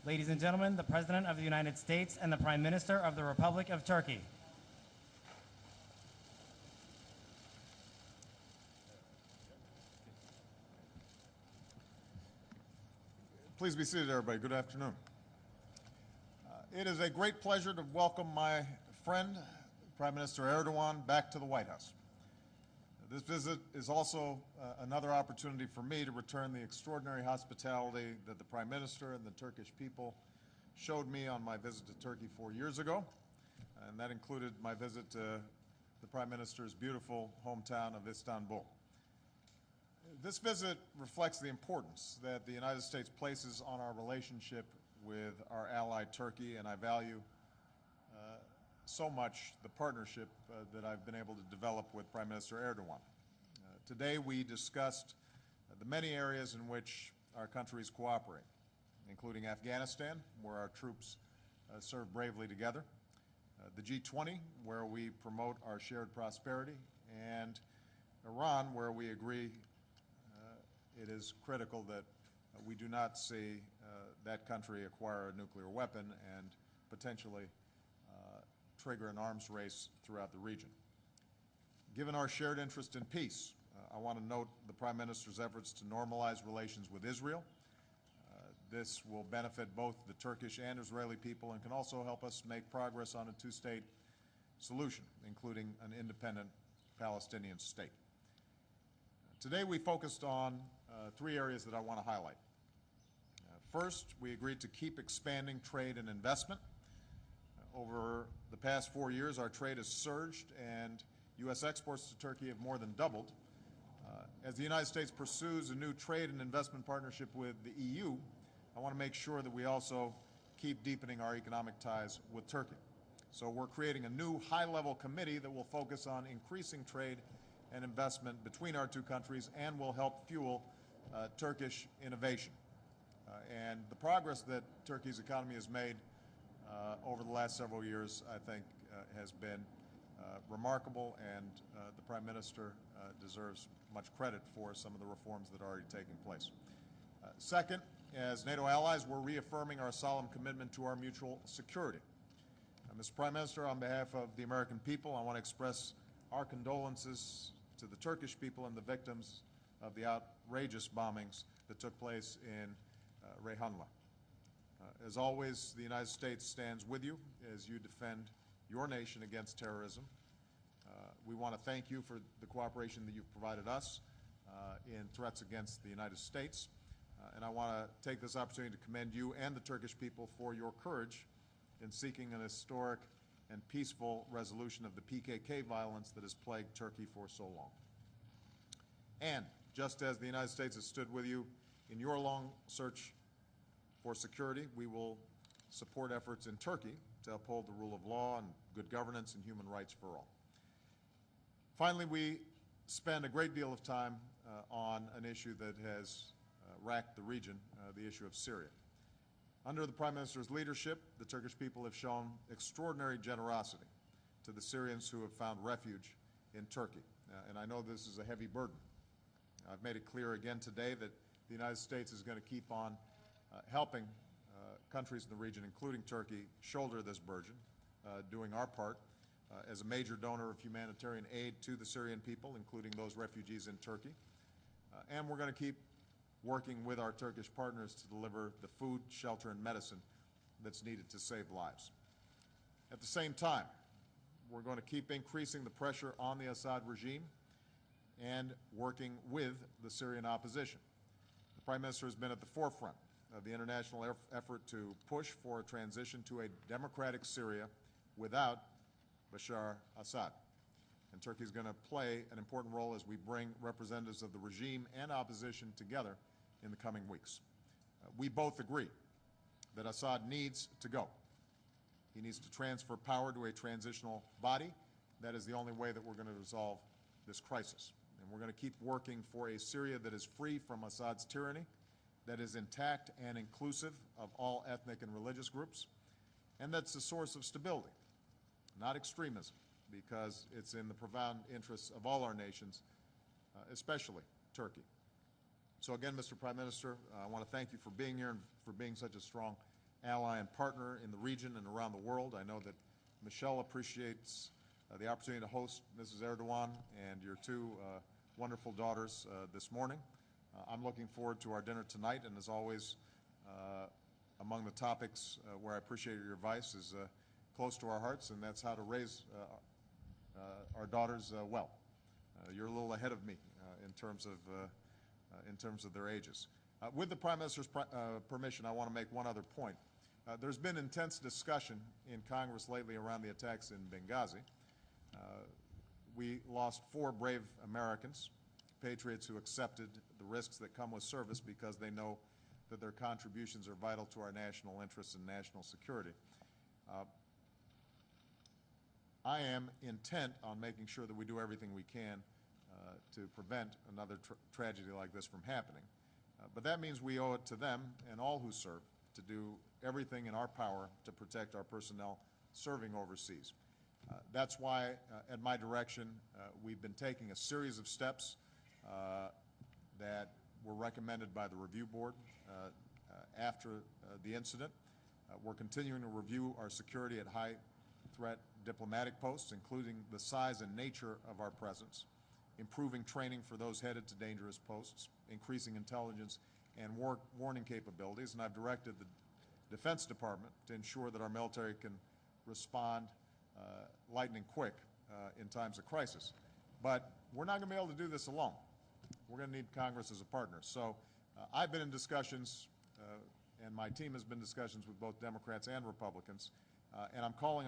Ladies and gentlemen, the President of the United States and the Prime Minister of the Republic of Turkey. Please be seated, everybody. Good afternoon. It is a great pleasure to welcome my friend, Prime Minister Erdogan, back to the White House. This visit is also another opportunity for me to return the extraordinary hospitality that the Prime Minister and the Turkish people showed me on my visit to Turkey 4 years ago, and that included my visit to the Prime Minister's beautiful hometown of Istanbul. This visit reflects the importance that the United States places on our relationship with our ally Turkey, and I value so much the partnership that I've been able to develop with Prime Minister Erdogan. Today we discussed the many areas in which our countries cooperate, including Afghanistan, where our troops serve bravely together, the G20, where we promote our shared prosperity, and Iran, where we agree it is critical that we do not see that country acquire a nuclear weapon and potentially trigger an arms race throughout the region. Given our shared interest in peace, I want to note the Prime Minister's efforts to normalize relations with Israel. This will benefit both the Turkish and Israeli people and can also help us make progress on a two-state solution, including an independent Palestinian state. Today we focused on three areas that I want to highlight. First, we agreed to keep expanding trade and investment. Over the past 4 years, our trade has surged, and U.S. exports to Turkey have more than doubled. As the United States pursues a new trade and investment partnership with the EU, I want to make sure that we also keep deepening our economic ties with Turkey. So we're creating a new high-level committee that will focus on increasing trade and investment between our two countries and will help fuel Turkish innovation. And the progress that Turkey's economy has made over the last several years, I think, has been remarkable, and the Prime Minister deserves much credit for some of the reforms that are already taking place. Second, as NATO allies, we're reaffirming our solemn commitment to our mutual security. Mr. Prime Minister, on behalf of the American people, I want to express our condolences to the Turkish people and the victims of the outrageous bombings that took place in Reyhanli. As always, the United States stands with you as you defend your nation against terrorism. We want to thank you for the cooperation that you've provided us in threats against the United States. And I want to take this opportunity to commend you and the Turkish people for your courage in seeking an historic and peaceful resolution of the PKK violence that has plagued Turkey for so long. And just as the United States has stood with you in your long search for security, we will support efforts in Turkey to uphold the rule of law and good governance and human rights for all. Finally, we spend a great deal of time on an issue that has racked the region, the issue of Syria. Under the Prime Minister's leadership, the Turkish people have shown extraordinary generosity to the Syrians who have found refuge in Turkey. And I know this is a heavy burden. I've made it clear again today that the United States is going to keep on helping countries in the region, including Turkey, shoulder this burden, doing our part as a major donor of humanitarian aid to the Syrian people, including those refugees in Turkey. And we're going to keep working with our Turkish partners to deliver the food, shelter, and medicine that's needed to save lives. At the same time, we're going to keep increasing the pressure on the Assad regime and working with the Syrian opposition. The Prime Minister has been at the forefront of the international effort to push for a transition to a democratic Syria without Bashar Assad. And Turkey is going to play an important role as we bring representatives of the regime and opposition together in the coming weeks. We both agree that Assad needs to go. He needs to transfer power to a transitional body. That is the only way that we're going to resolve this crisis. And we're going to keep working for a Syria that is free from Assad's tyranny, that is intact and inclusive of all ethnic and religious groups, and that's a source of stability, not extremism, because it's in the profound interests of all our nations, especially Turkey. So again, Mr. Prime Minister, I want to thank you for being here and for being such a strong ally and partner in the region and around the world. I know that Michelle appreciates the opportunity to host Mrs. Erdogan and your two wonderful daughters this morning. I'm looking forward to our dinner tonight, and as always, among the topics where I appreciate your advice is close to our hearts, and that's how to raise our daughters well. You're a little ahead of me in terms of their ages. With the Prime Minister's permission, I want to make one other point. There's been intense discussion in Congress lately around the attacks in Benghazi. We lost 4 brave Americans, patriots who accepted the risks that come with service because they know that their contributions are vital to our national interests and national security. I am intent on making sure that we do everything we can to prevent another tragedy like this from happening. But that means we owe it to them and all who serve to do everything in our power to protect our personnel serving overseas. That's why, at my direction, we've been taking a series of steps that were recommended by the review board after the incident. We're continuing to review our security at high-threat diplomatic posts, including the size and nature of our presence, improving training for those headed to dangerous posts, increasing intelligence and warning capabilities, and I've directed the Defense Department to ensure that our military can respond lightning quick in times of crisis. But we're not going to be able to do this alone. We're going to need Congress as a partner. So I've been in discussions, and my team has been in discussions with both Democrats and Republicans, and I'm calling on